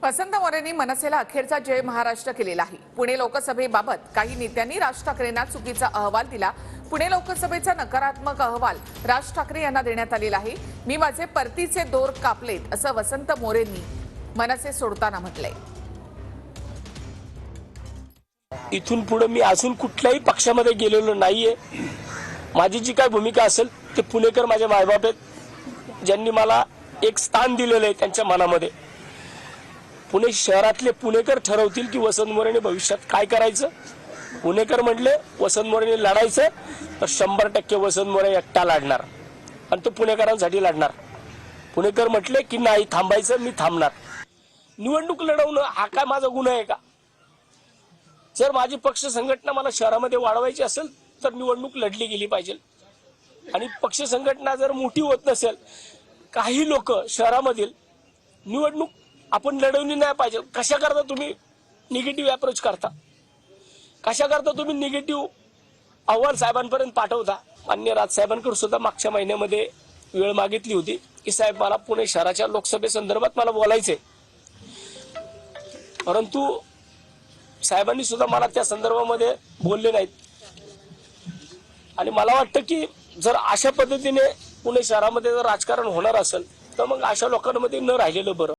वसंत मोरेंनी मनसेला अखेरचा जय महाराष्ट्र केलेला आहे। पुणे लोकसभेबाबत काही नेत्यांनी राज ठाकरेंना चुकीचा अहवाल दिला। पुणे लोकसभेचा नकारात्मक अहवाल राज ठाकरे यांना देण्यात आलेला आहे। मी माझे परतीचे दोर कापलेत असं वसंत मोरेंनी मनसे सोडताना म्हटलंय। इथून पुढे मी अजून कुठल्याही पक्षामध्ये गेलेलो नाहीये। माझी जी काय भूमिका असेल ते पुणेकर माझे मायबाप आहेत, ज्यांनी मला एक स्थान दिलेलं आहे त्यांच्या मनामध्ये। पुणे शहरातले पुणेकर ठरवतील की वसंत मोरेने भविष्यात काय करायचं। पुणेकर म्हटले वसंत मोरेने लढायचं तर 100% वसंत मोरे एकटा लढणार आणि तो पुणेकरांसाठी लढणार। पुणेकर म्हटले की नाही थांबायचं, मी थांबणार। निवडणूक लढवणं हा काय माझा गुन्हा आहे का? जर माझी पक्ष संघटना मला शहरामध्ये वाढवायची असेल तर निवडणूक लढली गेली पाहिजे। आणि पक्ष संघटना जर मोठी होत नसेल, काही लोक शहरामधील निवडणूक आपण लढवली नाही पाहिजे। कशा करता तुम्ही निगेटिव्ह अप्रोच करता, कशा करता तुम्ही निगेटिव्ह अहवाल साहेबांपर्यंत पाठवता। माननीय राज साहेबांकडे सुद्धा मागच्या महिन्यामध्ये वेळ मागितली होती की साहेब मला पुणे शहराच्या लोकसभेसंदर्भात मला बोलायचंय, परंतु साहेबांनी सुद्धा मला त्या संदर्भामध्ये बोलले नाहीत। आणि मला वाटतं की जर अशा पद्धतीने पुणे शहरामध्ये जर राजकारण होणार असेल तर मग अशा लोकांमध्ये न राहिलेलं बरं।